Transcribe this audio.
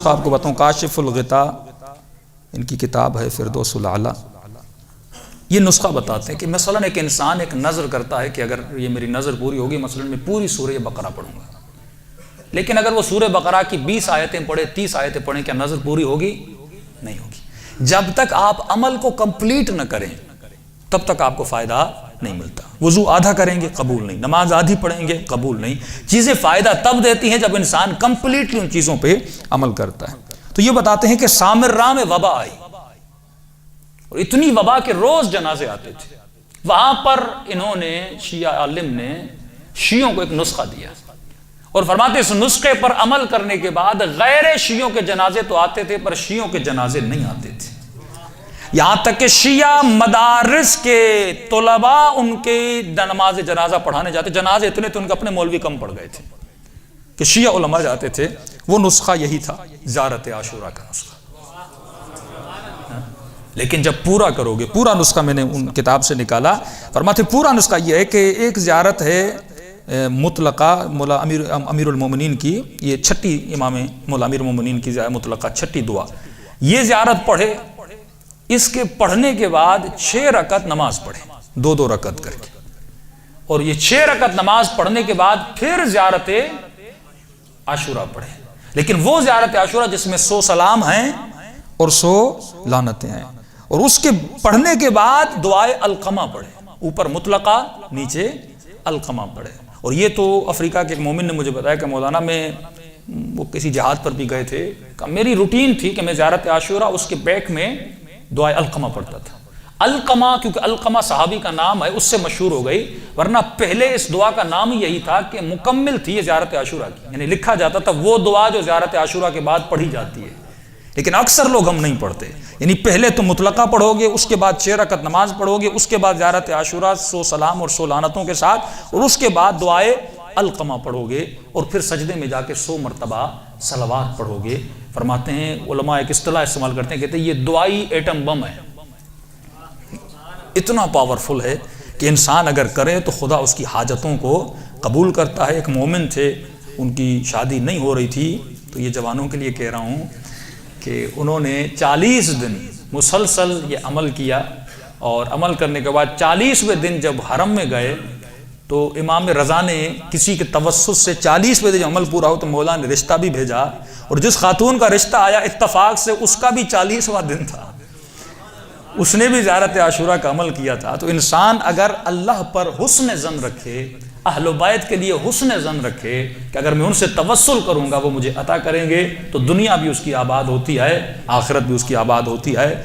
آپ کو بتاؤں کاشف الغطاء ان کی کتاب ہے فردوس الاعلیٰ، یہ نسخہ بتاتے ہیں کہ مثلا ایک انسان ایک نظر کرتا ہے کہ اگر یہ میری نظر پوری ہوگی مثلا میں پوری سورہ بقرہ پڑھوں گا، لیکن اگر وہ سورہ بقرہ کی 20 آیتیں پڑھے 30 آیتیں پڑھیں کیا نظر پوری ہوگی؟ نہیں ہوگی۔ جب تک آپ عمل کو کمپلیٹ نہ کریں تب تک آپ کو فائدہ نہیں ملتا۔ وضو آدھا کریں گے قبول نہیں، نماز آدھی پڑھیں گے قبول نہیں۔ چیزیں فائدہ تب دیتی ہیں جب انسان کمپلیٹلی ان چیزوں پہ عمل کرتا ہے۔ تو یہ بتاتے ہیں کہ سامراء میں وبا آئی اور اتنی وبا کہ روز جنازے آتے تھے۔ وہاں پر انہوں نے شیعہ عالم نے شیعوں کو ایک نسخہ دیا اور فرماتے اس نسخے پر عمل کرنے کے بعد غیر شیعوں کے جنازے تو آتے تھے پر شیعوں کے جنازے نہیں آتے تھے۔ یہاں تک کہ شیعہ مدارس کے طلباء ان کے نماز جنازہ پڑھانے جاتے، جنازے اتنے تو ان کے اپنے مولوی کم پڑ گئے تھے کہ شیعہ علماء جاتے تھے۔ وہ نسخہ یہی تھا زیارت عاشوراء کا نسخہ۔ لیکن جب پورا کرو گے، پورا نسخہ میں نے ان کتاب سے نکالا، فرماتے پورا نسخہ یہ ہے کہ ایک زیارت ہے مطلقہ مولا امیر المومنین کی، یہ چھٹی امام مولا امیر المومنین کی مطلقہ چھٹی دعا، یہ زیارت پڑھے، اس کے پڑھنے کے بعد 6 رکعت نماز پڑھے 2 رکعت کر کے، اور یہ 6 رکعت نماز پڑھنے کے بعد پھر زیارت عاشوراء پڑھے، لیکن وہ زیارت عاشوراء جس میں 100 سلام ہیں اور 100 لعنتیں ہیں، اور اس کے پڑھنے کے بعد دعائے القمہ پڑھے، اوپر مطلقہ نیچے القمہ پڑھے۔ اور یہ تو افریقہ کے ایک مومن نے مجھے بتایا کہ مولانا میں وہ کسی جہاد پر بھی گئے تھے، کہ میری روٹین تھی کہ میں زیارت عاشوراء اس کے بیک میں دعائے القمہ پڑھتا تھا۔ القمہ کیونکہ القمہ صحابی کا نام ہے اس سے مشہور ہو گئی، ورنہ پہلے اس دعا کا نام یہی تھا کہ مکمل تھی یہ زیارت عاشوراء کی، یعنی لکھا جاتا تھا وہ دعا جو زیارت عاشوراء کے بعد پڑھی جاتی ہے، لیکن اکثر لوگ ہم نہیں پڑھتے، یعنی پہلے تو مطلقہ پڑھو گے، اس کے بعد 6 رکعت نماز پڑھو گے، اس کے بعد زیارت عاشوراء 100 سلام اور 100 لعنتوں کے ساتھ، اور اس کے بعد دعائے القمہ پڑھو گے، اور پھر سجدے میں جا کے 100 مرتبہ صلوات پڑھو گے۔ فرماتے ہیں علماء ایک اصطلاح استعمال کرتے ہیں، کہتے ہیں یہ دعائی ایٹم بم ہے، اتنا پاورفل ہے کہ انسان اگر کرے تو خدا اس کی حاجتوں کو قبول کرتا ہے۔ ایک مومن تھے، ان کی شادی نہیں ہو رہی تھی، تو یہ جوانوں کے لیے کہہ رہا ہوں کہ انہوں نے 40 دن مسلسل یہ عمل کیا، اور عمل کرنے کے بعد 40ویں دن جب حرم میں گئے تو امام رضا نے کسی کے توسط سے 40ویں دن جب عمل پورا ہو تو مولا نے رشتہ بھی بھیجا، اور جس خاتون کا رشتہ آیا اتفاق سے اس کا بھی 40واں دن تھا، اس نے بھی زیارت عاشوراء کا عمل کیا تھا۔ تو انسان اگر اللہ پر حسن ظن رکھے، اہل بیت کے لیے حسن ظن رکھے کہ اگر میں ان سے توسل کروں گا وہ مجھے عطا کریں گے، تو دنیا بھی اس کی آباد ہوتی ہے، آخرت بھی اس کی آباد ہوتی ہے۔